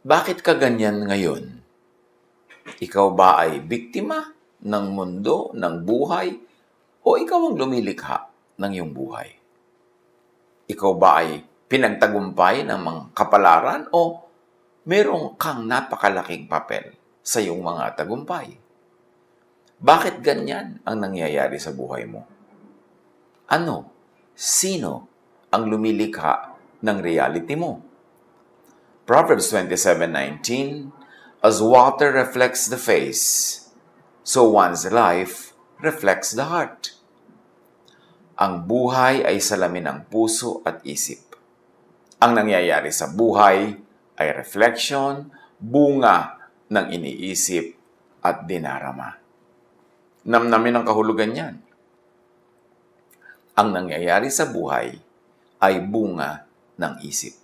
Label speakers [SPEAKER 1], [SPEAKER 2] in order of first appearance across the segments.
[SPEAKER 1] Bakit ka ganyan ngayon? Ikaw ba ay biktima ng mundo, ng buhay, o ikaw ang lumilikha ng iyong buhay? Ikaw ba ay pinagtagumpay ng mga kapalaran o merong kang napakalaking papel sa iyong mga tagumpay? Bakit ganyan ang nangyayari sa buhay mo? Ano? Sino ang lumilikha ng reality mo? Proverbs 27:19, as water reflects the face, so one's life reflects the heart. Ang buhay ay salamin ng puso at isip. Ang nangyayari sa buhay ay reflection, bunga ng iniisip at dinarama. Namnamin ang kahulugan niyan. Ang nangyayari sa buhay ay bunga ng isip.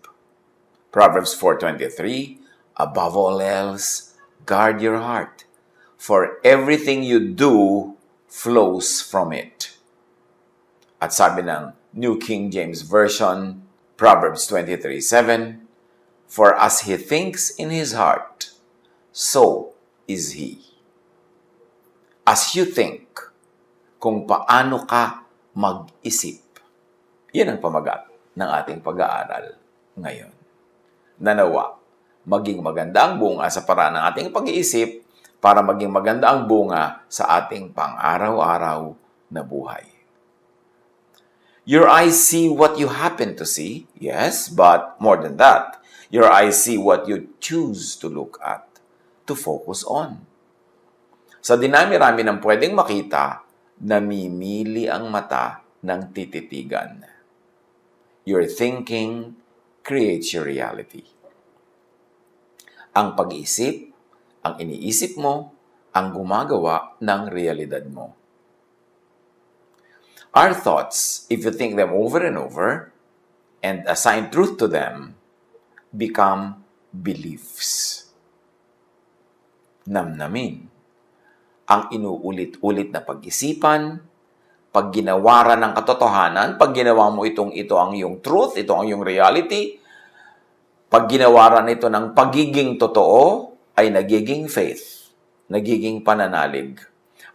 [SPEAKER 1] Proverbs 4:23, above all else, guard your heart, for everything you do flows from it. At sabi ng New King James Version, Proverbs 23:7, for as he thinks in his heart, so is he. As you think, kung paano ka mag-isip. Yan ang pamagat ng ating pag-aaral ngayon. Nanawa, maging maganda ang bunga sa paraan ng ating pag-iisip para maging maganda ang bunga sa ating pang-araw-araw na buhay. Your eyes see what you happen to see, yes, but more than that, your eyes see what you choose to look at, to focus on. Sa dinami-rami ng pwedeng makita, namimili ang mata ng tititigan. Your thinking creates your reality. Ang pag-iisip, ang iniisip mo, ang gumagawa ng realidad mo. Our thoughts, if you think them over and over and assign truth to them, become beliefs. Namnamin. Ang inuulit-ulit na pag-isipan, pag ginawaran ng katotohanan, pag ginawa mo ito ang iyong truth, ito ang iyong reality, pag ginawaran ito ng pagiging totoo, ay nagiging faith, nagiging pananalig.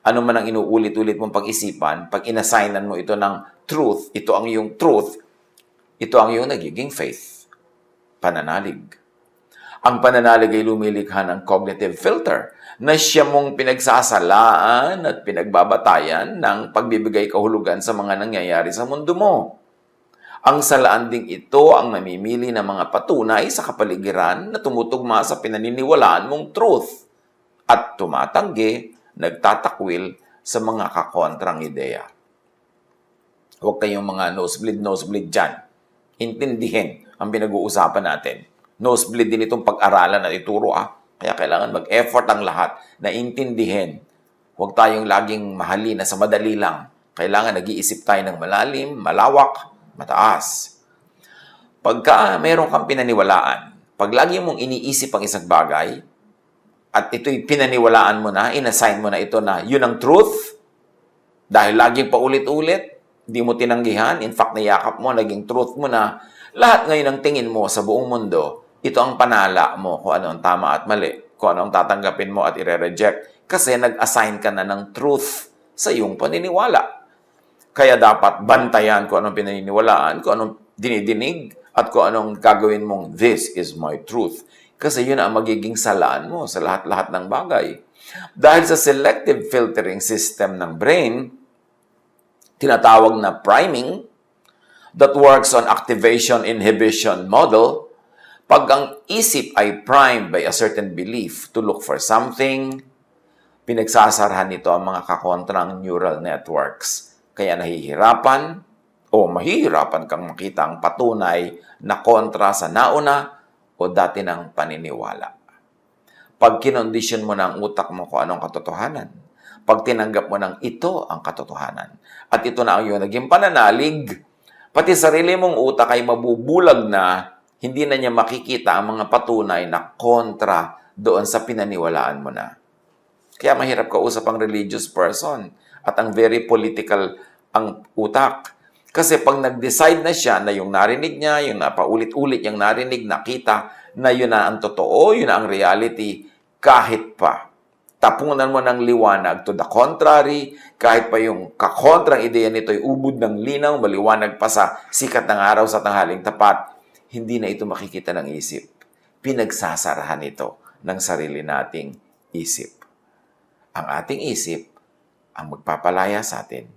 [SPEAKER 1] Ano man ang inuulit-ulit mong pag-isipan, pag inassignan mo ito ng truth, ito ang iyong truth, ito ang iyong nagiging faith, pananalig. Ang pananalig ay lumilikha ng cognitive filter na siya mong pinagsasalaan at pinagbabatayan ng pagbibigay kahulugan sa mga nangyayari sa mundo mo. Ang salaan ding ito ang namimili ng mga patunay sa kapaligiran na tumutugma sa pinaniniwalaan mong truth at tumatanggi, nagtatakwil sa mga kakontrang ideya. Huwag kayong mga nosebleed dyan. Intindihin ang pinag-uusapan natin. Nosebleed din itong pag-aralan at ituro Kaya kailangan mag-effort ang lahat na intindihin. Huwag tayong laging mahalin na sa madali lang. Kailangan nag-iisip tayo ng malalim, malawak, mataas. Pagka mayroon kang pinaniwalaan, pag lagi mong iniisip ang isang bagay, at ito'y pinaniwalaan mo na, inassign mo na ito na yun ang truth, dahil laging paulit-ulit, di mo tinanggihan, in fact, niyakap mo, naging truth mo na, lahat ngayon ang tingin mo sa buong mundo, ito ang panala mo kung ano ang tama at mali, kung ano ang tatanggapin mo at ire-reject, kasi nag-assign ka na ng truth sa iyong paniniwala. Kaya dapat bantayan kung anong pinaniniwalaan, kung anong dinidinig, at kung anong gagawin mong, this is my truth. Kasi yun ang magiging salaan mo sa lahat-lahat ng bagay. Dahil sa selective filtering system ng brain, tinatawag na priming, that works on activation-inhibition model, pag ang isip ay primed by a certain belief to look for something, pinagsasarahan nito ang mga kakontrang neural networks. Kaya nahihirapan o mahihirapan kang makita ang patunay na kontra sa nauna o dati ng paniniwala. Pag kinondisyon mo ng utak mo kung anong katotohanan, pag tinanggap mo ng ito ang katotohanan, at ito na ang iyong naging pananalig, pati sarili mong utak ay mabubulag na hindi na niya makikita ang mga patunay na kontra doon sa pinaniwalaan mo na. Kaya mahirap kausap ang religious person at ang very political ang utak. Kasi pag nag-decide na siya na yung narinig niya, yung napaulit-ulit yung narinig, nakita, na yun na ang totoo, yun na ang reality, kahit pa tapunan mo ng liwanag to the contrary, kahit pa yung kakontrang ideya nito ay ubod ng linaw, maliwanag pa sa sikat ng araw sa tanghaling tapat, hindi na ito makikita ng isip. Pinagsasarahan ito ng sarili nating isip. Ang ating isip ang magpapalaya sa atin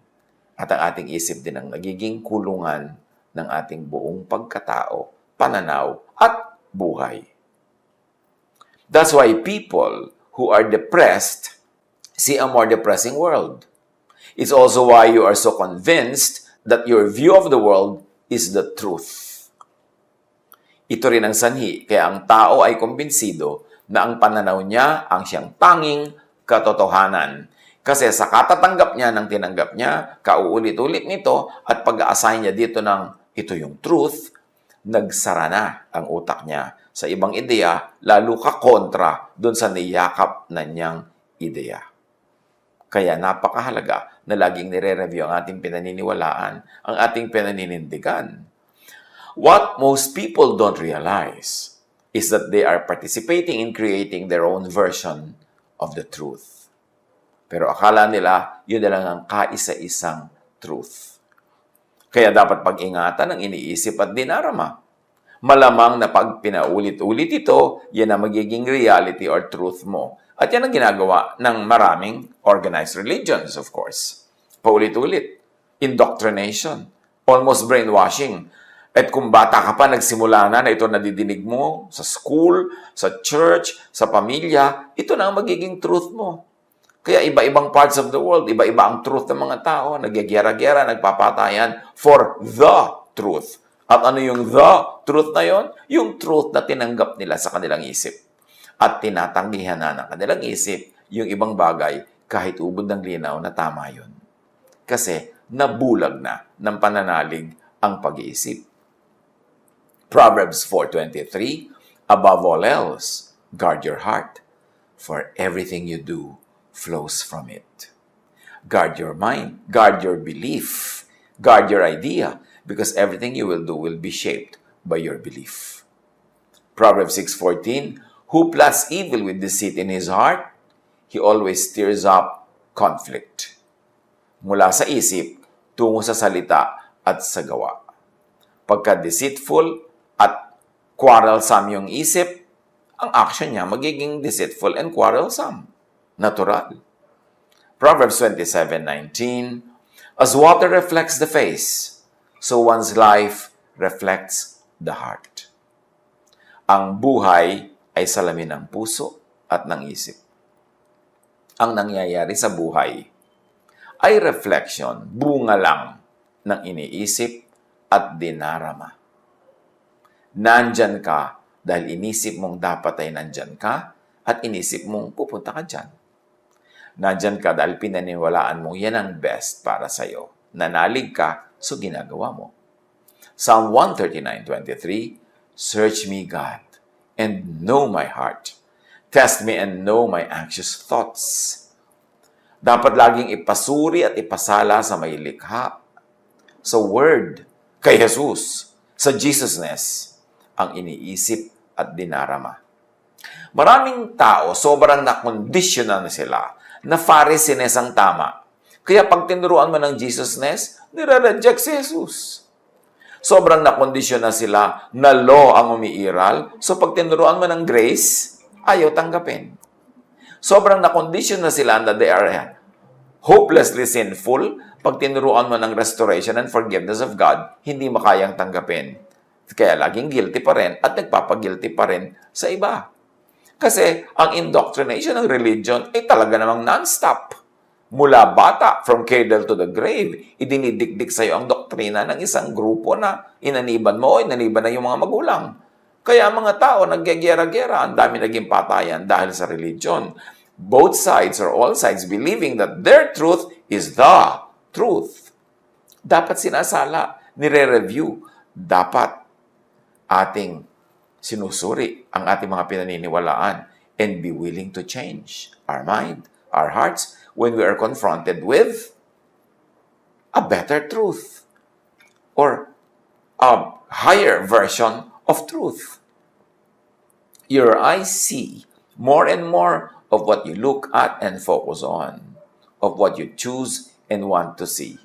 [SPEAKER 1] at ang ating isip din ang nagiging kulungan ng ating buong pagkatao, pananaw at buhay. That's why people who are depressed see a more depressing world. It's also why you are so convinced that your view of the world is the truth. Ito rin ang sanhi, kaya ang tao ay kumbinsido na ang pananaw niya ang siyang tanging katotohanan. Kasi sa katatanggap niya ng tinanggap niya, kauulit-ulit nito, at pag-a-assign niya dito ng ito yung truth, nagsara na ang utak niya sa ibang ideya, lalo ka kontra doon sa niyakap na niyang ideya. Kaya napakahalaga na laging nire-review ang ating pinaniniwalaan, ang ating pinaninindigan. What most people don't realize is that they are participating in creating their own version of the truth. Pero akala nila, yun na lang ang kaisa-isang truth. Kaya dapat pag-ingatan ang iniisip at dinarama. Malamang na pag pinaulit-ulit ito, yan ang magiging reality or truth mo. At yan ang ginagawa ng maraming organized religions, of course. Paulit-ulit. Indoctrination. Almost brainwashing. At kung bata ka pa, nagsimula na ito nadidinig mo sa school, sa church, sa pamilya, ito na ang magiging truth mo. Kaya iba-ibang parts of the world, iba-iba ang truth ng mga tao, nagyagyara-gyara, nagpapatayan for the truth. At ano yung the truth na yon? Yung truth na tinanggap nila sa kanilang isip. At tinatanggihan na ng kanilang isip yung ibang bagay kahit ubod ng linaw na tama yun. Kasi nabulag na ng pananalig ang pag-iisip. Proverbs 4:23, above all else, guard your heart, for everything you do flows from it. Guard your mind, guard your belief, guard your idea, because everything you will do will be shaped by your belief. Proverbs 6:14, who plots evil with deceit in his heart, he always stirs up conflict. Mula sa isip, tungo sa salita at sa gawa. Pagka deceitful at quarrelsome yung isip, ang action niya magiging deceitful and quarrelsome. Natural. Proverbs 27:19, as water reflects the face, so one's life reflects the heart. Ang buhay ay salamin ng puso at ng isip. Ang nangyayari sa buhay ay reflection, bunga lang ng iniisip at dinarama. Nandyan ka dahil inisip mong dapat ay nandyan ka at inisip mong pupunta ka dyan. Nandyan ka dahil pinaniwalaan mo yan ang best para sa'yo. Nanalig ka, so ginagawa mo. Psalm 139:23, search me, God, and know my heart. Test me and know my anxious thoughts. Dapat laging ipasuri at ipasala sa may likha, sa Word, kay Jesus, sa Jesusness, ang iniisip at dinarama. Maraming tao, sobrang nakondisyonan na sila na Pharisees ang tama. Kaya pag tinuruan mo ng Jesusness, nire-reject si Jesus. Sobrang nakondisyon na sila na law ang umiiral. So pag tinuruan mo ng grace, ayaw tanggapin. Sobrang nakondisyon na sila na they are hopelessly sinful. Pag tinuruan mo ng restoration and forgiveness of God, hindi makayang tanggapin. Kaya laging guilty pa rin at nagpapagilty pa rin sa iba. Kasi ang indoctrination ng religion ay talaga namang non-stop. Mula bata, from cradle to the grave, idinidikdik sa iyo ang doktrina ng isang grupo na inaniban mo o inaniban na yung mga magulang. Kaya mga tao nagyagyera-gyera, ang dami naging patayan dahil sa religion. Both sides or all sides believing that their truth is the truth. Dapat sinasala, nire-review. Dapat ating sinusuri ang ating mga pinaniniwalaan and be willing to change our mind, our hearts, when we are confronted with a better truth or a higher version of truth. Your eyes see more and more of what you look at and focus on, of what you choose and want to see.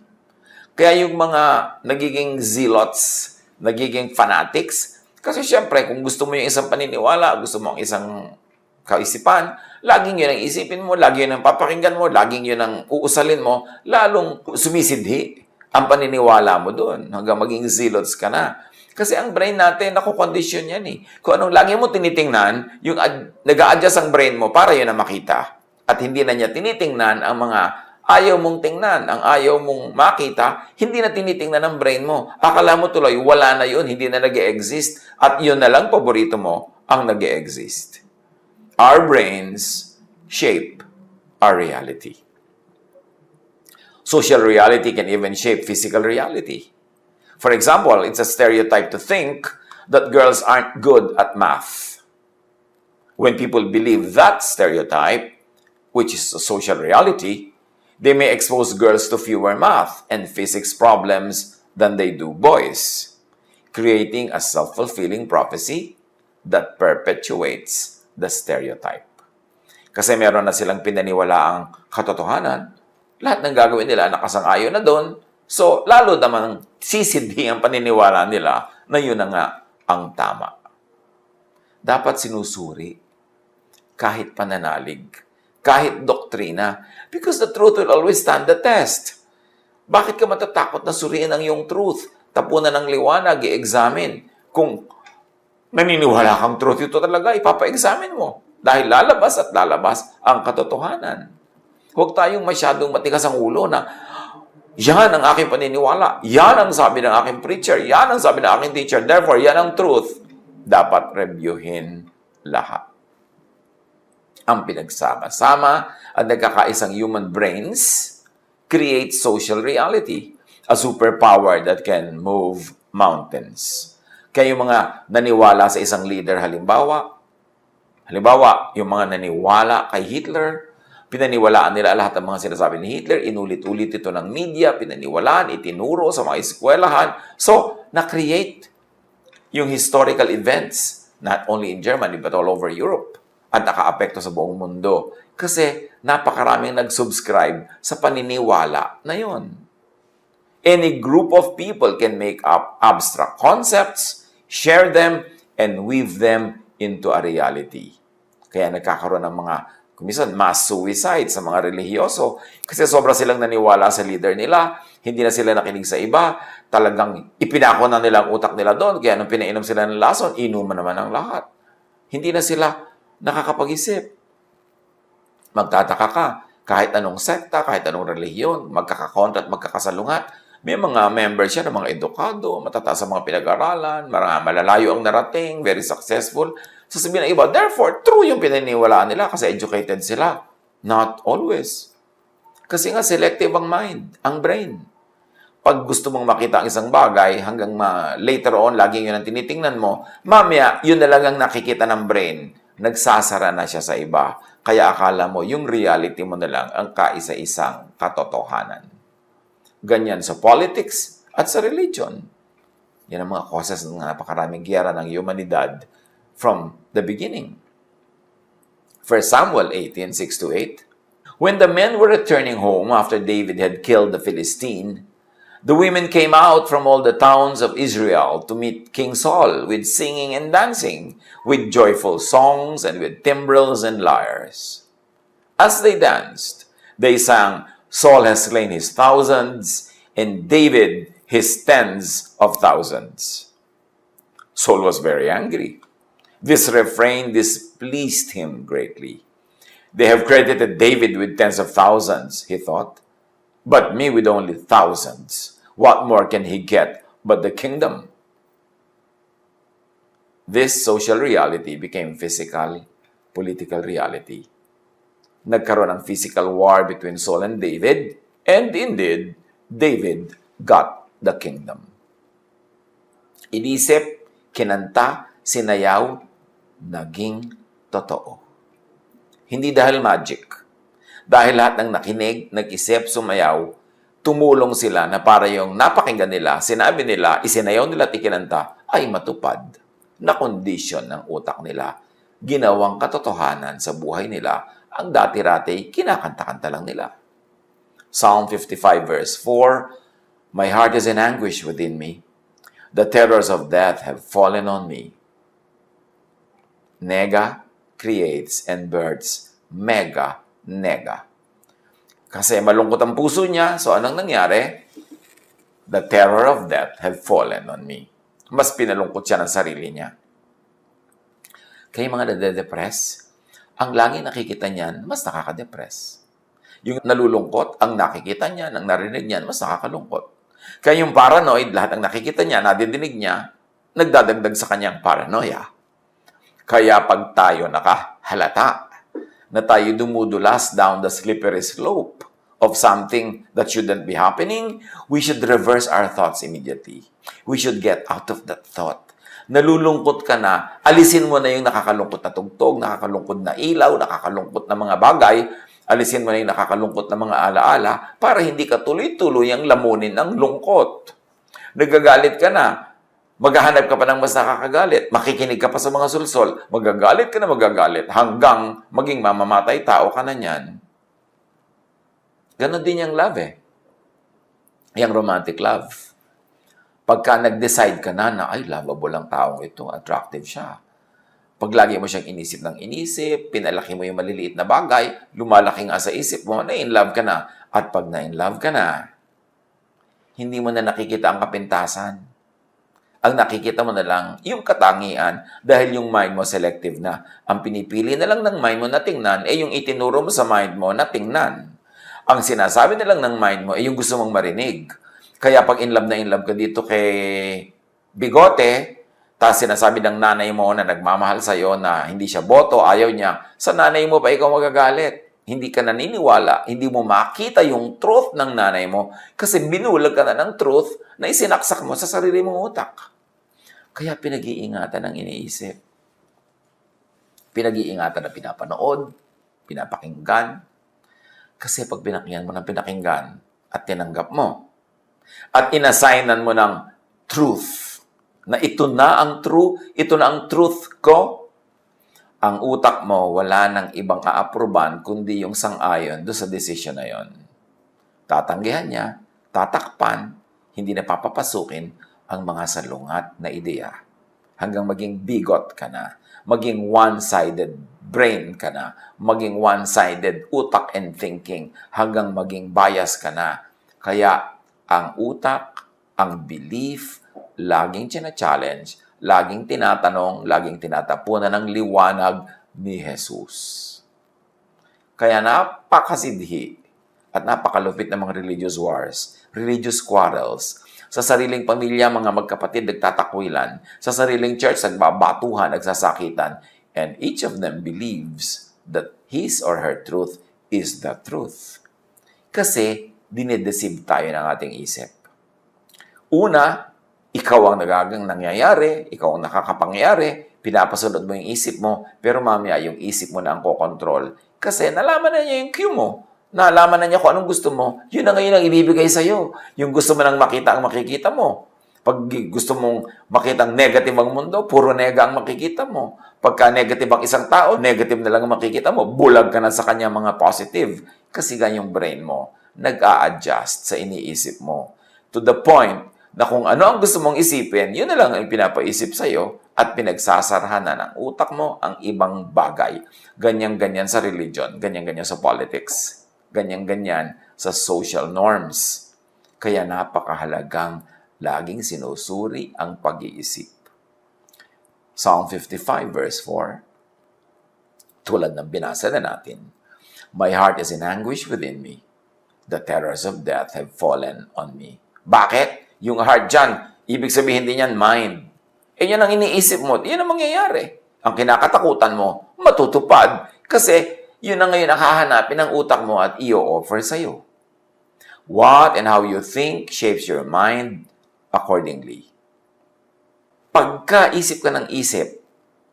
[SPEAKER 1] Kaya yung mga nagiging zealots, nagiging fanatics, kasi syempre, kung gusto mo yung isang paniniwala, gusto mo ang isang kaisipan, laging yun ang isipin mo, laging yun ang papakinggan mo, laging yun ang uusalin mo, lalong sumisidhi ang paniniwala mo doon hanggang maging zealots ka na. Kasi ang brain natin, nakukondisyon yan eh. Kung anong lagi mo tinitingnan, yung nag-a-adjust ang brain mo para yun na makita. At hindi na niya tinitingnan ang mga ayaw mong tingnan, ang ayaw mong makita, hindi na tinitingnan ng brain mo. Akala mo tuloy, wala na yun, hindi na nag-e-exist. At yun na lang, paborito mo, ang nag-e-exist. Our brains shape our reality. Social reality can even shape physical reality. For example, it's a stereotype to think that girls aren't good at math. When people believe that stereotype, which is a social reality, they may expose girls to fewer math and physics problems than they do boys, creating a self-fulfilling prophecy that perpetuates the stereotype. Kasi meron na silang pinaniwalaang katotohanan, lahat ng gagawin nila nakasang-ayon na doon, so lalo namang sisidhi ang paniniwala nila na yun na nga ang tama. Dapat sinusuri kahit pananalig, kahit doktrina, because the truth will always stand the test. Bakit ka matatakot na suriin ang iyong truth? Tapunan ng liwanag, i-examine. Kung naniniwala kang truth, ito talaga, ipapa-examine mo. Dahil lalabas at lalabas ang katotohanan. Huwag tayong masyadong matigas ang ulo na, yan ang aking paniniwala, yan ang sabi ng aking preacher, yan ang sabi ng aking teacher, therefore, yan ang truth. Dapat reviewin lahat. Ang pinagsama-sama at nagkakaisang human brains create social reality, a superpower that can move mountains. Kaya yung mga naniwala sa isang leader, halimbawa, yung mga naniwala kay Hitler, pinaniwalaan nila lahat ng mga sinasabi ni Hitler, inulit-ulit ito ng media, pinaniwalaan, itinuro sa mga eskwelahan. So, na-create yung historical events, not only in Germany, but all over Europe. At naka-apekto sa buong mundo. Kasi napakaraming nag-subscribe sa paniniwala na yon. Any group of people can make up abstract concepts, share them, and weave them into a reality. Kaya nagkakaroon ng mga kumisan, mass suicide sa mga relihiyoso. Kasi sobra silang naniwala sa leader nila, hindi na sila nakinig sa iba, talagang ipinako na nila ang utak nila doon, kaya nung pinainom sila ng lason, inuman naman ang lahat. Hindi na sila nakakapag-isip. Magtataka ka, kahit anong sekta, kahit anong relihiyon, magkakakontra at magkakasalungat, may mga members siya ng mga edukado, matataas sa mga pinag-aralan, malalayo ang narating, very successful. Sasabihin ng iba, therefore, true yung pinaniwalaan nila kasi educated sila. Not always. Kasi nga, selective ang mind, ang brain. Pag gusto mong makita ang isang bagay, hanggang later on, laging yun ang tinitingnan mo, mamaya, yun na lang ang nakikita ng brain. Nagsasara na siya sa iba. Kaya akala mo, yung reality mo na lang ang kaisa-isang katotohanan. Ganyan sa politics at sa religion. Yan ang mga causes ng napakaraming giyera ng humanidad from the beginning. 1 Samuel 18:6-8. When the men were returning home after David had killed the Philistine, the women came out from all the towns of Israel to meet King Saul with singing and dancing, with joyful songs and with timbrels and lyres. As they danced, they sang, Saul has slain his thousands, and David his tens of thousands. Saul was very angry. This refrain displeased him greatly. They have credited David with tens of thousands, he thought, but me with only thousands. What more can he get but the kingdom? This social reality became physical, political reality. Nagkaroon ng physical war between Saul and David, and indeed, David got the kingdom. Inisip, kinanta, sinayaw, naging totoo. Hindi dahil magic. Dahil lahat ng nakinig, nag-isip, sumayaw, tumulong sila na para yung napakinggan nila, sinabi nila, isinayaw nila at ikinanta, ay matupad na kondisyon ng utak nila ginawang katotohanan sa buhay nila ang dati-rati kinakanta-kanta lang nila. Psalm 55 verse 4, "My heart is in anguish within me. The terrors of death have fallen on me." Nega creates and births mega nega. Kasi malungkot ang puso niya, so anong nangyari? The terror of death have fallen on me. Mas pinalungkot siya ng sarili niya. Kaya mga nade-depress, ang lagi nakikita niyan, mas nakaka-depress. Yung nalulungkot, ang nakikita niya, ang narinig niyan, mas nakakalungkot. Kaya yung paranoid, lahat ang nakikita niya, nadidinig niya, nagdadagdag sa kanyang paranoia. Kaya pag tayo nakahalata na tayo dumudulas down the slippery slope of something that shouldn't be happening, we should reverse our thoughts immediately. We should get out of that thought. Nalulungkot ka na, alisin mo na yung nakakalungkot na tugtog, nakakalungkot na ilaw, nakakalungkot na mga bagay, alisin mo na yung nakakalungkot na mga alaala para hindi ka tuloy-tuloy ang lamunin ng lungkot. Nagagalit ka na, maghahanap ka pa ng mas nakakagalit, makikinig ka pa sa mga sulsol, magagalit ka na magagalit, hanggang maging mamamatay tao ka na niyan. Ganon din yung love eh. Yung romantic love. Pagka nag-decide ka na ay, lovable ang taong ito, attractive siya. Pag lagi mo siyang inisip ng inisip, pinalaki mo yung maliliit na bagay, lumalaki nga sa isip mo, na-in-love ka na. At pag na-in-love ka na, hindi mo na nakikita ang kapintasan. Ang nakikita mo na lang, yung katangian, dahil yung mind mo selective na. Ang pinipili na lang ng mind mo na tingnan, yung itinuro mo sa mind mo na tingnan. Ang sinasabi na lang ng mind mo, yung gusto mong marinig. Kaya pag in love ka dito kay Bigote, tapos sinasabi ng nanay mo na nagmamahal sa'yo na hindi siya boto, ayaw niya, sa nanay mo pa ikaw magagalit. Hindi ka naniniwala, hindi mo makita yung truth ng nanay mo kasi binulag ka na ng truth na isinaksak mo sa sarili mong utak. Kaya pinag-iingatan ang iniisip. Pinag-iingatan na pinapanood, pinapakinggan. Kasi pag pinakinggan mo ng pinakinggan at tinanggap mo, at inassignan mo ng truth, na ito na ang truth ko, ang utak mo wala nang ibang aaproban kundi yung sang-ayon doon sa desisyon na yon. Tatanggihan niya, tatakpan, hindi na papapasukin ang mga salungat na ideya. Hanggang maging bigot ka na, maging one-sided brain ka na, maging one-sided utak and thinking, hanggang maging bias ka na. Kaya ang utak, ang belief, laging challenge, laging tinatanong, laging tinatapunan ng liwanag ni Jesus. Kaya napakasidhi at napakalupit ng mga religious wars, religious quarrels. Sa sariling pamilya, mga magkapatid nagtatakwilan. Sa sariling church, nagbabatuhan, nagsasakitan. And each of them believes that his or her truth is the truth. Kasi dinedeceive tayo ng ating isip. Una, ikaw ang nangyayari, ikaw ang nakakapangyari, pinapasunod mo yung isip mo, pero mamaya yung isip mo na ang kokontrol. Kasi nalaman na niya yung cue mo. Nalaman na niya kung anong gusto mo. Yun na ngayon ang ibibigay sa'yo. Yung gusto mo nang makita ang makikita mo. Pag gusto mong makita ang negative ang mundo, puro nega ang makikita mo. Pagka negative ang isang tao, negative na lang ang makikita mo. Bulag ka na sa kanya mga positive. Kasi ganyang brain mo nag-a-adjust sa iniisip mo. To the point na kung ano ang gusto mong isipin, yun na lang ang pinapaisip sa'yo at pinagsasarahan na ng utak mo ang ibang bagay. Ganyan-ganyan sa religion, ganyan-ganyan sa politics, ganyan-ganyan sa social norms. Kaya napakahalagang laging sinusuri ang pag-iisip. Psalm 55 verse 4, tulad ng binasa na natin, "My heart is in anguish within me. The terrors of death have fallen on me." Bakit? Yung heart dyan, ibig sabihin din yan, mind. Yan ang iniisip mo, yan ang mangyayari. Ang kinakatakutan mo, matutupad. Kasi yun ang ngayon ang hahanapin ng utak mo at i-offer sa'yo. What and how you think shapes your mind accordingly. Pagka isip ka ng isip,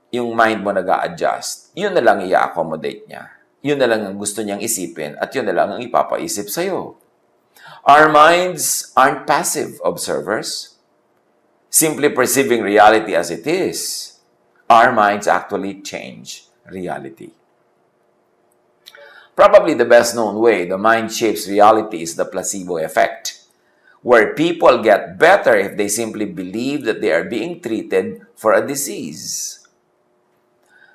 [SPEAKER 1] yung mind mo nag-a-adjust, yun na lang i-accommodate niya. Yun na lang ang gusto niyang isipin at yun na lang ang ipapaisip sa'yo. Our minds aren't passive observers, simply perceiving reality as it is. our minds actually change reality. Probably the best known way the mind shapes reality is the placebo effect, where people get better if they simply believe that they are being treated for a disease.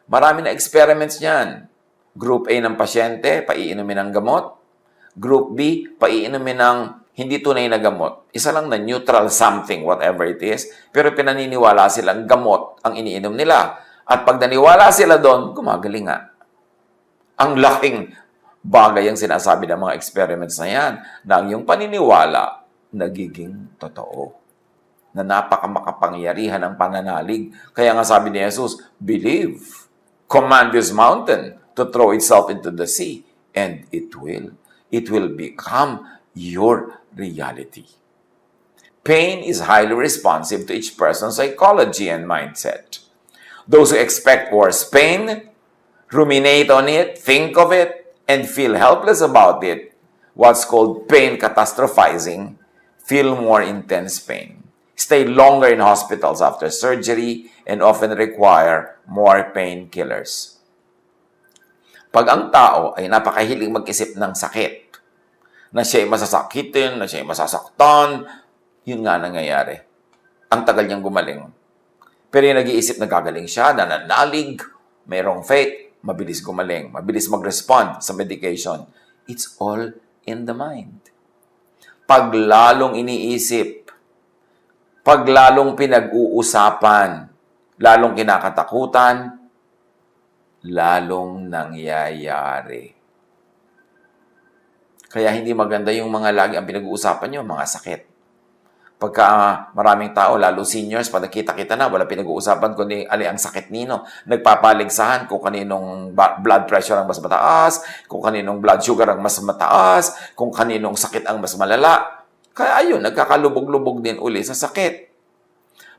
[SPEAKER 1] Marami na experiments niyan. Group A ng pasyente, paiinumin ng gamot. Group B, paiinumin ng hindi tunay na gamot. Isa lang na neutral something, whatever it is, pero pinaniniwala silang gamot ang iniinom nila. At pag naniwala sila doon, gumagaling nga. Ang laking bagay ang sinasabi ng mga experiments na yan, na ang iyong paniniwala nagiging totoo. Na napakamakapangyarihan ang pananalig. Kaya nga sabi ni Jesus, believe, command this mountain to throw itself into the sea, and it will. It will become your reality. Pain is highly responsive to each person's psychology and mindset. Those who expect worse pain, ruminate on it, think of it, and feel helpless about it, what's called pain catastrophizing, feel more intense pain, stay longer in hospitals after surgery, and often require more painkillers. Pag ang tao ay napakahilig mag-isip ng sakit, na siya ay masasakitin, na siya ay masasaktan, yun nga nangyayari. Ang tagal niyang gumaling. Pero yung nag-iisip na gagaling siya, nananalig, mayroong faith, mabilis gumaling, mabilis mag-respond sa medication. It's all in the mind. Pag lalong iniisip, pag lalong pinag-uusapan, lalong kinakatakutan, lalong nangyayari. Kaya hindi maganda yung mga lagi ang pinag-uusapan nyo, mga sakit. Pagka maraming tao, lalo seniors, pag nakita-kita na, wala pinag-uusapan kundi ang sakit nino. Nagpapaligsahan kung kaninong blood pressure ang mas mataas, kung kaninong blood sugar ang mas mataas, kung kaninong sakit ang mas malala. Kaya ayun, nagkakalubog-lubog din uli sa sakit.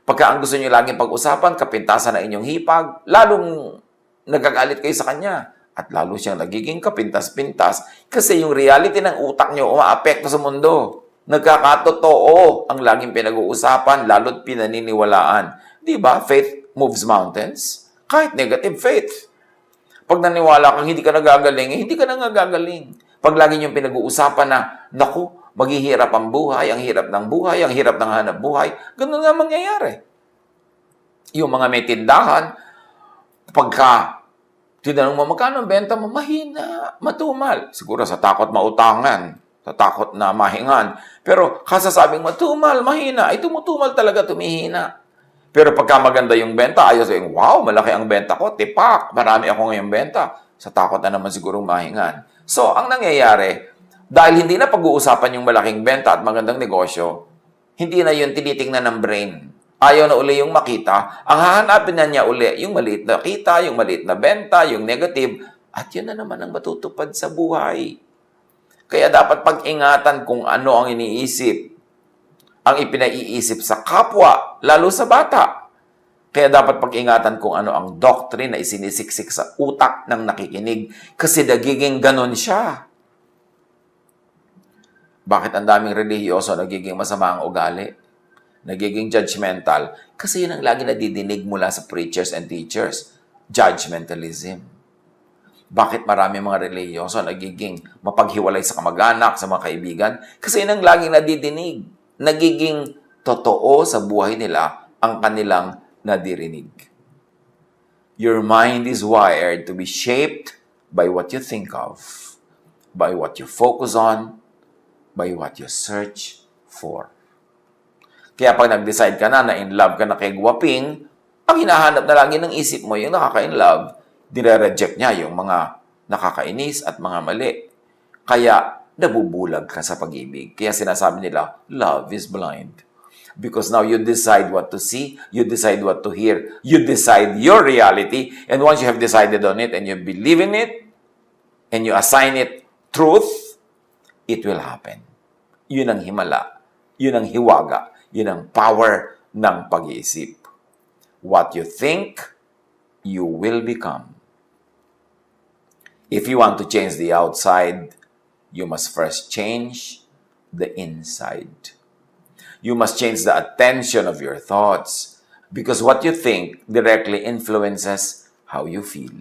[SPEAKER 1] Pagka ang gusto nyo laging pag-usapan, kapintasan na inyong hipag, lalong nagagalit kayo sa kanya. At lalo siyang nagiging kapintas-pintas kasi yung reality ng utak nyo umaapekto sa mundo. Nagkakatotoo ang laging pinag-uusapan, lalo't pinaniniwalaan. Di ba? Faith moves mountains. Kahit negative faith. Pag naniwala kang hindi ka nagagaling, hindi ka na nagagaling. Pag lagi niyong pinag-uusapan na, naku, maghihirap ang buhay, ang hirap ng buhay, ang hirap ng hanap buhay, ganun nga mangyayari. Yung mga may tindahan, pagka tinanong mo, magkano ang benta mo? Mahina, matumal. Siguro sa takot mautangan, sa takot na mahingan. Pero kasasabing matumal, mahina, ay tumutumal talaga, tumihina. Pero pagka maganda yung benta, ayaw sabihin, wow, malaki ang benta ko, tipak, marami ako ngayong benta. Sa takot na naman sigurong mahingan. So, ang nangyayari, dahil hindi na pag-uusapan yung malaking benta at magandang negosyo, hindi na yun tinitingnan ng brain. Ayaw na uli yung makita, ang hahanapin na niya uli yung maliit na kita, yung maliit na benta, yung negative, at yun na naman ang matutupad sa buhay. Kaya dapat pag-ingatan kung ano ang iniisip, ang ipinaiisip sa kapwa, lalo sa bata. Kaya dapat pag-ingatan kung ano ang doctrine na isinisiksik sa utak ng nakikinig, kasi nagiging ganon siya. Bakit ang daming relihiyoso nagiging masama ang ugali? Nagiging judgmental, kasi yun ang lagi nadidinig mula sa preachers and teachers. Judgmentalism. Bakit marami mga relihiyoso nagiging mapaghiwalay sa kamag-anak, sa mga kaibigan? Kasi yun ang laging nadidinig. Nagiging totoo sa buhay nila ang kanilang nadirinig. Your mind is wired to be shaped by what you think of, by what you focus on, by what you search for. Kaya pag nag-decide ka na in love ka na kay Guwaping, ang hinahanap na lagi ng isip mo yung nakaka-in-love, dire-reject niya yung mga nakakainis at mga mali. Kaya nabubulag ka sa pag-ibig. Kaya sinasabi nila, love is blind. Because now you decide what to see, you decide what to hear, you decide your reality, and once you have decided on it and you believe in it, and you assign it truth, it will happen. Yun ang himala. Yun ang hiwaga. Yun ang power ng pag-iisip. What you think, you will become. If you want to change the outside, you must first change the inside. You must change the attention of your thoughts. Because what you think directly influences how you feel.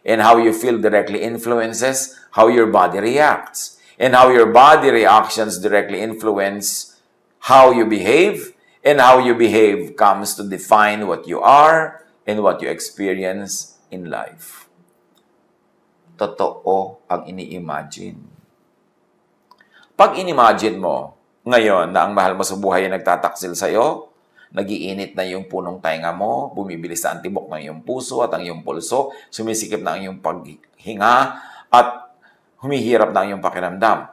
[SPEAKER 1] And how you feel directly influences how your body reacts. And how your body reactions directly influence how you behave. And how you behave comes to define what you are and what you experience in life. Totoo ang ini-imagine. Pag in-imagine mo ngayon na ang mahal mo sa buhay ay nagtataksil sa'yo, nagiinit na yung punong tainga mo, bumibilis na ang tibok ng iyong puso at ang iyong pulso, sumisikip na ang iyong paghinga, at humihirap na ang iyong pakiramdam.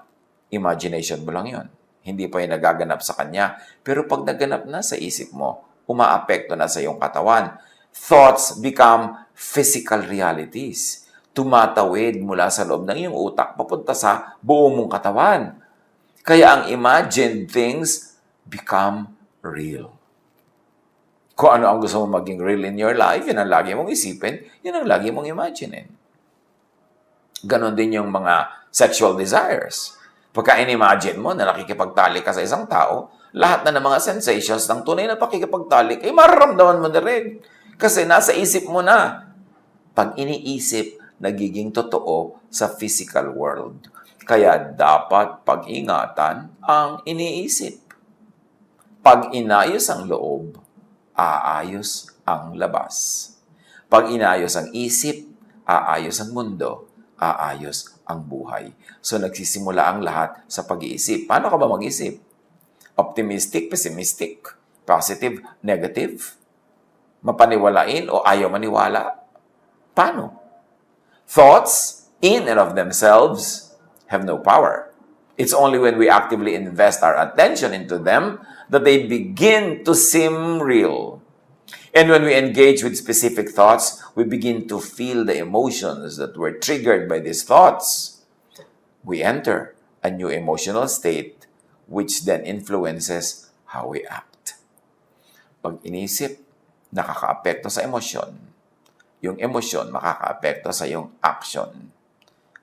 [SPEAKER 1] Imagination mo lang yon. Hindi pa yung nagaganap sa kanya. Pero pag naganap na sa isip mo, umaapekto na sa iyong katawan. Thoughts become physical realities. Tumatawid mula sa loob ng iyong utak papunta sa buong mong katawan. Kaya ang imagined things become real. Kung ano ang gusto mong maging real in your life, yun ang lagi mong isipin, yun ang lagi mong imagine. Ganon din yung mga sexual desires. Pagka in-imagine mo na nakikipagtalik ka sa isang tao, lahat na ng mga sensations ng tunay na pakikipagtalik, ay mararamdaman mo na rin. Kasi nasa isip mo na. Pag iniisip, nagiging totoo sa physical world. Kaya dapat pag-ingatan ang iniisip. Pag inayos ang loob, aayos ang labas. Pag inayos ang isip, aayos ang mundo, aayos ang buhay. So, nagsisimula ang lahat sa pag-iisip. Paano ka ba mag-isip? Optimistic, pessimistic, positive, negative? Mapaniwalain o ayaw maniwala? Paano? Thoughts, in and of themselves, have no power. It's only when we actively invest our attention into them that they begin to seem real. And when we engage with specific thoughts, we begin to feel the emotions that were triggered by these thoughts. We enter a new emotional state which then influences how we act. Pag inisip, nakakaapekto sa emosyon. Yung emosyon makakaapekto sa yung action.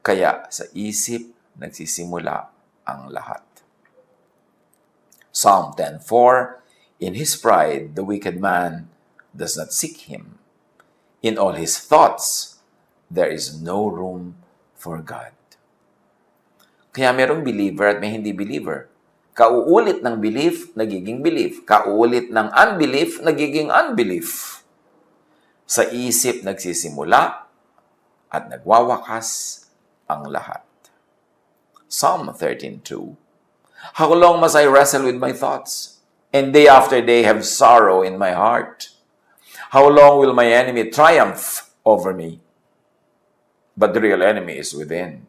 [SPEAKER 1] Kaya sa isip, nagsisimula ang lahat. Psalm 10:4, in his pride, the wicked man does not seek him. In all his thoughts, there is no room for God. Kaya merong believer at may hindi believer. Kauulit ng belief, nagiging belief. Kauulit ng unbelief, nagiging unbelief. Sa isip nagsisimula at nagwawakas ang lahat. Psalm 13:2, how long must I wrestle with my thoughts, and day after day have sorrow in my heart? How long will my enemy triumph over me? But the real enemy is within.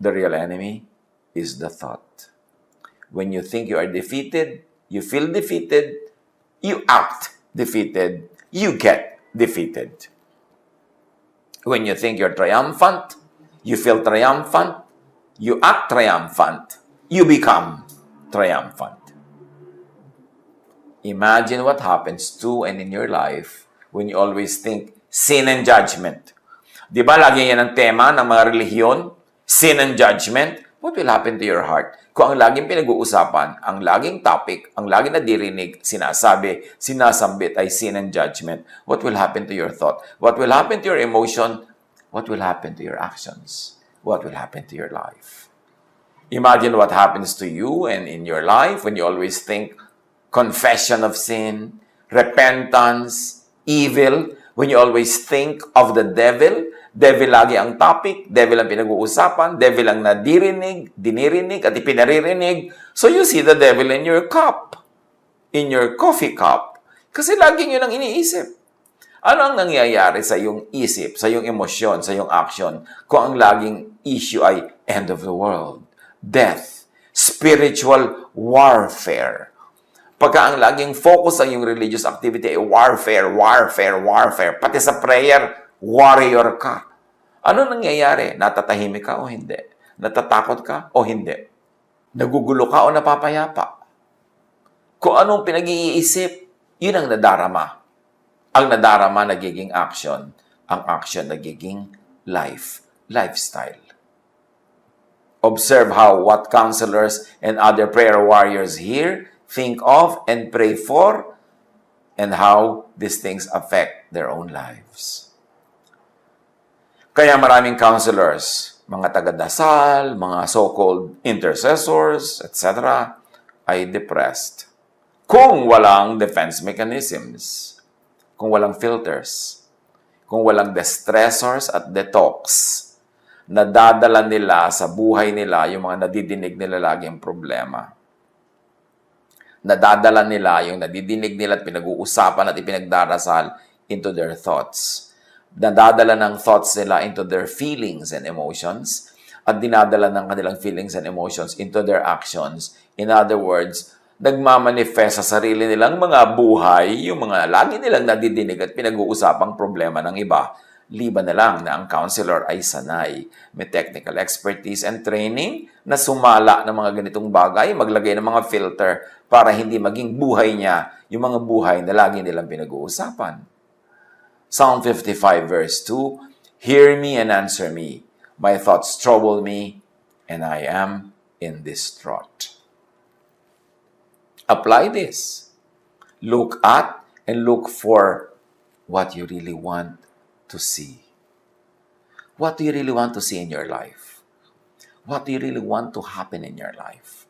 [SPEAKER 1] The real enemy is the thought. When you think you are defeated, you feel defeated, you act defeated, you get defeated. When you think you're triumphant, you feel triumphant, you act triumphant, you become triumphant. Imagine what happens to and in your life when you always think sin and judgment. Di ba lagi yan ang tema ng mga relihiyon? Sin and judgment. What will happen to your heart? Kung ang laging pinag-uusapan, ang laging topic, ang laging nadirinig, sinasabi, sinasambit ay sin and judgment, what will happen to your thought? What will happen to your emotion? What will happen to your actions? What will happen to your life? Imagine what happens to you and in your life when you always think confession of sin, repentance, evil, when you always think of the devil. Devil lagi ang topic, devil ang pinag-uusapan, devil ang dinirinig, at ipinaririnig. So you see the devil in your cup, in your coffee cup. Kasi laging yun ang iniisip. Ano ang nangyayari sa iyong isip, sa iyong emosyon, sa iyong action, kung ang laging issue ay end of the world, death, spiritual warfare. Pagka ang laging focus ang iyong religious activity ay warfare, pati sa prayer, warrior ka. Ano nangyayari? Natatahimik ka o hindi? Natatakot ka o hindi? Nagugulo ka o napapayapa? Kung anong pinag-iisip, yun ang nadarama. Ang nadarama nagiging action. Ang action nagiging lifestyle. Observe how what counselors and other prayer warriors here think of and pray for and how these things affect their own lives. Kaya maraming counselors, mga taga-dasal, mga so-called intercessors, etc., ay depressed. Kung walang defense mechanisms, kung walang filters, kung walang distressors at detox, nadadala nila sa buhay nila yung mga nadidinig nila laging problema. Nadadala nila yung nadidinig nila at pinag-uusapan at ipinagdarasal into their thoughts. Nadadala ng thoughts nila into their feelings and emotions at dinadala ng kanilang feelings and emotions into their actions. In other words, nagmamanifest sa sarili nilang mga buhay, yung mga lagi nilang nadidinig at pinag-uusapang problema ng iba. Liban na lang na ang counselor ay sanay, may technical expertise and training na sumala ng mga ganitong bagay, maglagay ng mga filter para hindi maging buhay niya yung mga buhay na lagi nilang pinag-uusapan. Psalm 55 verse 2, "Hear me and answer me. My thoughts trouble me, and I am in distraught." Apply this. Look at and look for what you really want to see. What do you really want to see in your life? What do you really want to happen in your life?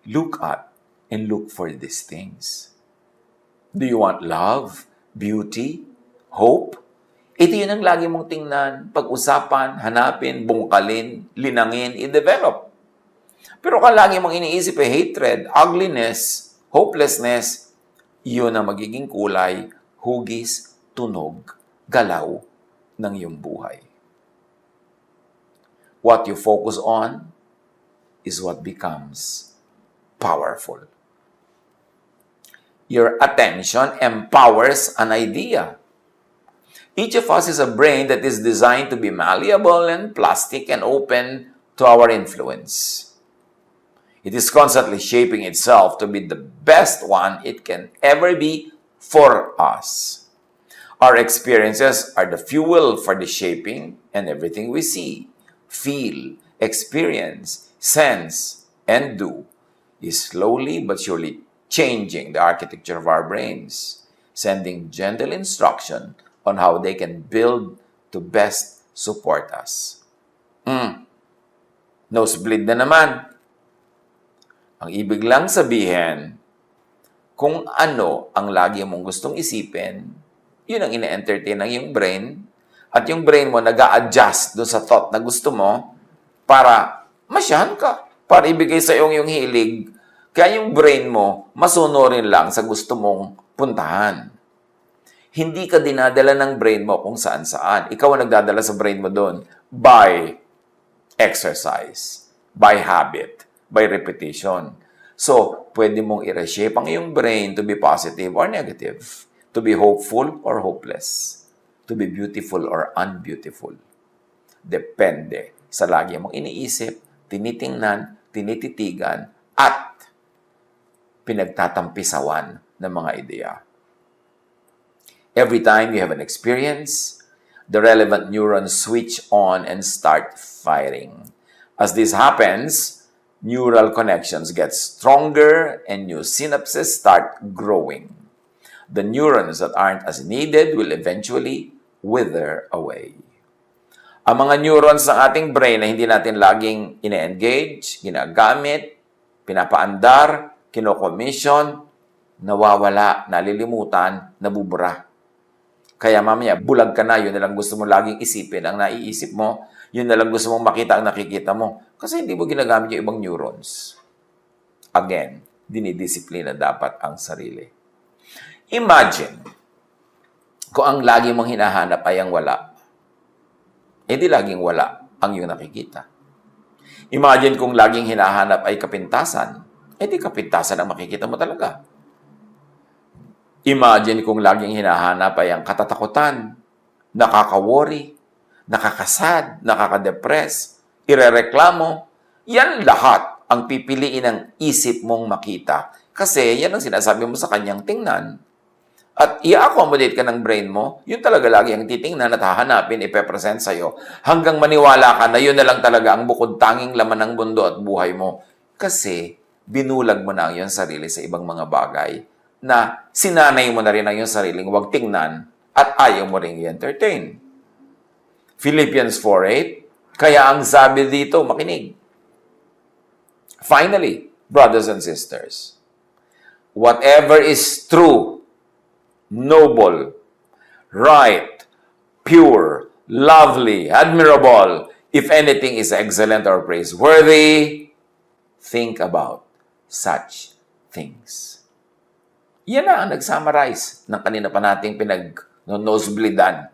[SPEAKER 1] Look at and look for these things. Do you want love, beauty, hope? Ito yun ang lagi mong tingnan, pag-usapan, hanapin, bungkalin, linangin, i-develop. Pero kung lagi mong iniisip ay hatred, ugliness, hopelessness, yun ang magiging kulay, hugis, tunog, galaw ng iyong buhay. What you focus on is what becomes powerful. Your attention empowers an idea. Each of us is a brain that is designed to be malleable and plastic and open to our influence. It is constantly shaping itself to be the best one it can ever be for us. Our experiences are the fuel for the shaping, and everything we see, feel, experience, sense, and do is slowly but surely changing the architecture of our brains, sending gentle instruction on how they can build to best support us. Nosebleed na naman. Ang ibig lang sabihin, kung ano ang lagi mong gustong isipin, yun ang ine-entertain ng iyong brain, at yung brain mo nag-a-adjust doon sa thought na gusto mo para masyahan ka, para ibigay sa iyong hilig. Kaya yung brain mo, masunurin lang sa gusto mong puntahan. Hindi ka dinadala ng brain mo kung saan-saan. Ikaw ang nagdadala sa brain mo doon by exercise, by habit, by repetition. So, pwede mong i-reshape ang iyong brain to be positive or negative, to be hopeful or hopeless, to be beautiful or unbeautiful. Depende sa lagi mong iniisip, tinitingnan, tinititigan, at pinagtatampisawan ng mga ideya. Every time you have an experience, the relevant neurons switch on and start firing. As this happens, neural connections get stronger and new synapses start growing. The neurons that aren't as needed will eventually wither away. Ang mga neurons ng ating brain na hindi natin laging ine-engage, ginagamit, pinapaandar, kino-commission, nawawala, nalilimutan, nabubura. Kaya mamaya, bulag ka na, yun na lang gusto mo laging isipin. Ang naiisip mo, yun na lang gusto mong makita ang nakikita mo. Kasi hindi mo ginagamit yung ibang neurons. Again, dinidisiplina dapat ang sarili. Imagine, kung ang lagi mong hinahanap ay ang wala, edi laging wala ang iyong nakikita. Imagine kung laging hinahanap ay kapintasan, edi kapintasan ang makikita mo talaga. Imagine kung laging hinahanap ay ang katatakutan, nakaka-worry, nakakasad, nakaka-depress, irereklamo. Yan lahat ang pipiliin ng isip mong makita. Kasi yan ang sinasabi mo sa kanyang tingnan. At i-accommodate ka ng brain mo, yun talaga lagi ang titingnan at hahanapin, ipepresent sa'yo. Hanggang maniwala ka na yun na lang talaga ang bukod tanging laman ng mundo at buhay mo. Kasi binulag mo na ang iyong sarili sa ibang mga bagay na sinanay mo na rin ang iyong sariling huwag tingnan at ayaw mo rin i-entertain. Philippians 4:8, kaya ang sabi dito, makinig. Finally, brothers and sisters, whatever is true, noble, right, pure, lovely, admirable, if anything is excellent or praiseworthy, think about such things. Yan na ang nag-summarize ng kanina pa nating pinag-nosebleedan.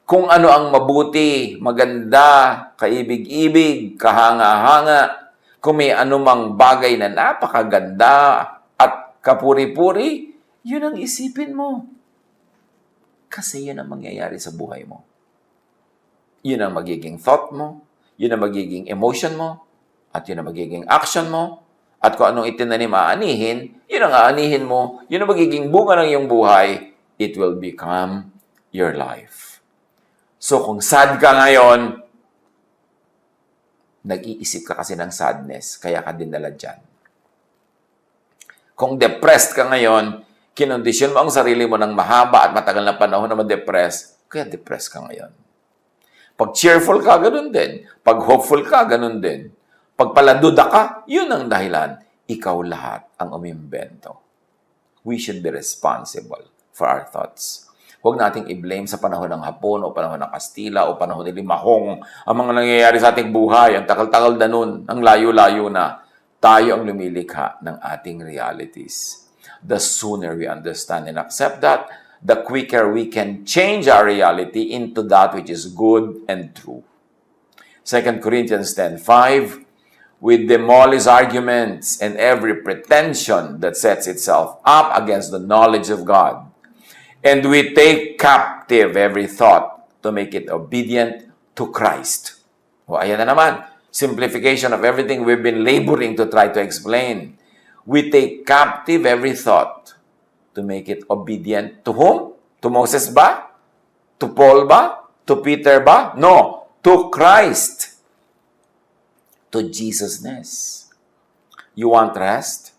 [SPEAKER 1] Kung ano ang mabuti, maganda, kaibig-ibig, kahanga-hanga, kung may anumang bagay na napakaganda at kapuri-puri, yun ang isipin mo. Kasi yun ang mangyayari sa buhay mo. Yun ang magiging thought mo, yun ang magiging emotion mo, at yun ang magiging action mo, at kung anong itinanim aanihin, yun ang aanihin mo, yun ang magiging bunga ng iyong buhay, it will become your life. So kung sad ka ngayon, nag-iisip ka kasi ng sadness, kaya ka dinala dyan. Kung depressed ka ngayon, kinondisyon mo ang sarili mo ng mahaba at matagal na panahon na ma-depress, kaya depressed ka ngayon. Pag cheerful ka, ganun din. Pag hopeful ka, ganun din. Pag paladuda ka, yun ang dahilan. Ikaw lahat ang umimbento. We should be responsible for our thoughts. Huwag nating i-blame sa panahon ng Hapon o panahon ng Kastila o panahon ng Limahong ang mga nangyayari sa ating buhay. Ang takal-takal na nun, ang layo-layo na. Tayo ang lumilikha ng ating realities. The sooner we understand and accept that, the quicker we can change our reality into that which is good and true. 2 Corinthians 10:5, we demolish arguments and every pretension that sets itself up against the knowledge of God. And we take captive every thought to make it obedient to Christ. O, ayan na naman. Simplification of everything we've been laboring to try to explain. We take captive every thought to make it obedient to whom? To Moses ba? To Paul ba? To Peter ba? No. To Christ. To Jesus-ness. You want rest?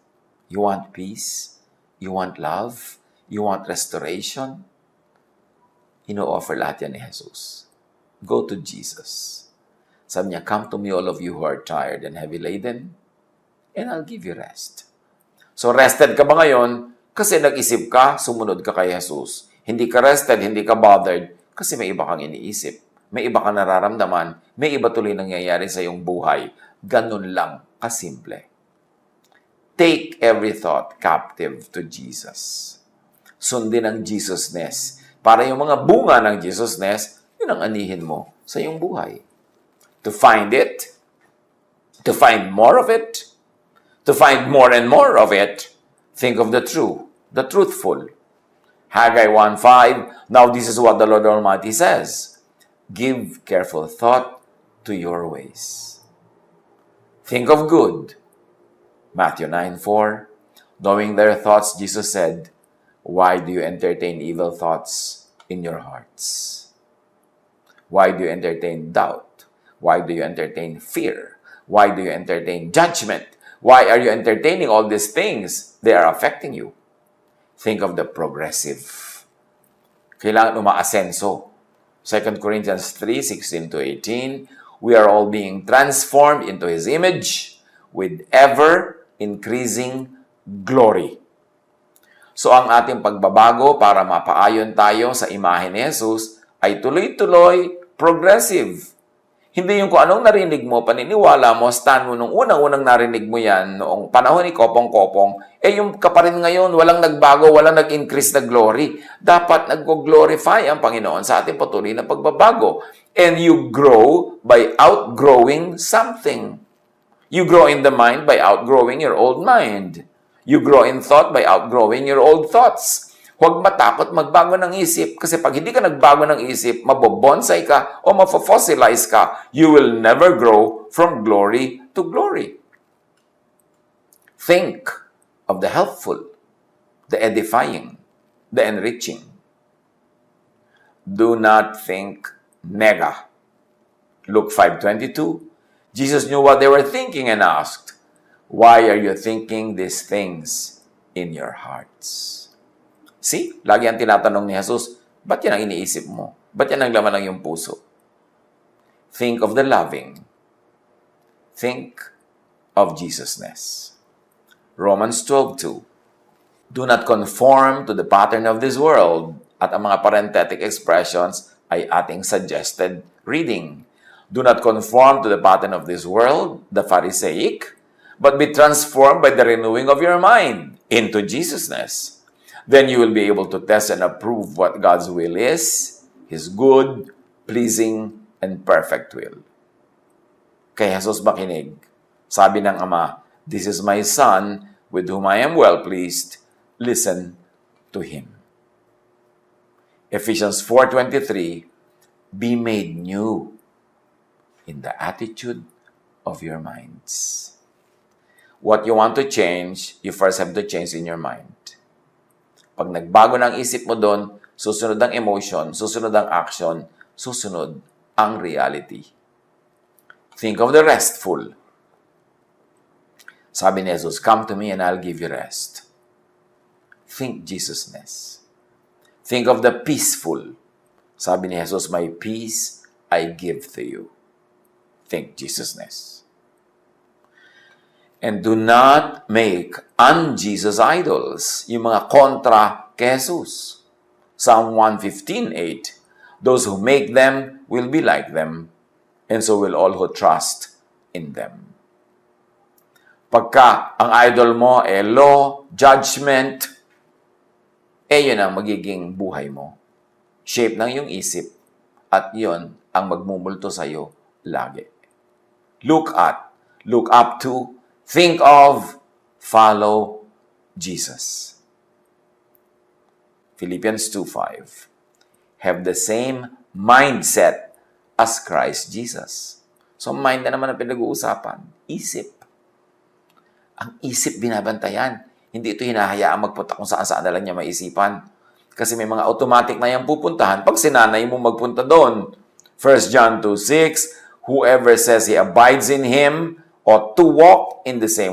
[SPEAKER 1] You want peace? You want love? You want restoration? Ino-offer lahat yan ni Jesus. Go to Jesus. Sabi niya, come to me all of you who are tired and heavy laden, and I'll give you rest. So rested ka ba ngayon? Kasi nag-isip ka, sumunod ka kay Jesus. Hindi ka rested, hindi ka bothered, kasi may iba kang iniisip. May iba kang nararamdaman, may iba tuloy nangyayari sa iyong buhay. Ganun lang, kasimple. Take every thought captive to Jesus. Sundin ang Jesus-ness. Para yung mga bunga ng Jesus-ness, yun ang anihin mo sa iyong buhay. To find it, to find more of it, to find more and more of it, think of the true, the truthful. Haggai 1:5, now this is what the Lord Almighty says, give careful thought to your ways. Think of good. Matthew 9:4, knowing their thoughts, Jesus said, why do you entertain evil thoughts in your hearts? Why do you entertain doubt? Why do you entertain fear? Why do you entertain judgment? Why are you entertaining all these things? They are affecting you. Think of the progressive. Kailangan umaasenso. 2 Corinthians 3:16-18, we are all being transformed into His image with ever-increasing glory. So ang ating pagbabago para mapaayon tayo sa imahe ni Jesus ay tuloy-tuloy, progressive. Hindi yung kung anong narinig mo, paniniwala mo, stand mo nung unang-unang narinig mo yan, noong panahon ni Kopong-Kopong, yung ka pa rin ngayon, walang nagbago, walang nag-increase na glory. Dapat nag-glorify ang Panginoon sa ating patuloy na pagbabago. And you grow by outgrowing something. You grow in the mind by outgrowing your old mind. You grow in thought by outgrowing your old thoughts. Huwag matakot magbago ng isip kasi pag hindi ka nagbago ng isip, mabobonsai ka o mafofossilize ka, you will never grow from glory to glory. Think of the helpful, the edifying, the enriching. Do not think nega. Luke 5:22, Jesus knew what they were thinking and asked, why are you thinking these things in your hearts. See? Lagi ang tinatanong ni Jesus, ba't yan ang iniisip mo? Ba't yan ang laman ng iyong puso? Think of the loving. Think of Jesusness. Romans 12:2. Do not conform to the pattern of this world. At ang mga parenthetic expressions ay ating suggested reading. Do not conform to the pattern of this world, the Pharisaic, but be transformed by the renewing of your mind into Jesusness. Then you will be able to test and approve what God's will is, His good, pleasing, and perfect will. Kay Jesus makinig. Sabi ng Ama, "This is my Son, with whom I am well pleased. Listen to Him." Ephesians 4:23, be made new in the attitude of your minds. What you want to change, you first have to change in your mind. Pag nagbago ng isip mo doon, susunod ang emotion, susunod ang action, susunod ang reality. Think of the restful. Sabi ni Jesus, "Come to me and I'll give you rest." Think Jesusness. Think of the peaceful. Sabi ni Jesus, "My peace I give to you." Think Jesusness. And do not make un-Jesus idols, yung mga kontra kay Jesus. Psalm 115:8, those who make them will be like them, and so will all who trust in them. Pagka ang idol mo ay law, judgment, yun ang magiging buhay mo. Shape ng iyong isip, at yun ang magmumulto sa iyo lagi. Look up to, think of, follow Jesus. Philippians 2:5. Have the same mindset as Christ Jesus. So, mind na naman ang pinag-uusapan. Isip. Ang isip binabantayan. Hindi ito hinahayaan magpunta kung saan-saan na lang niya maisipan. Kasi may mga automatic na yung pupuntahan pag sinanay mo magpunta doon. 1 John 2:6, whoever says he abides in Him ought to walk in the same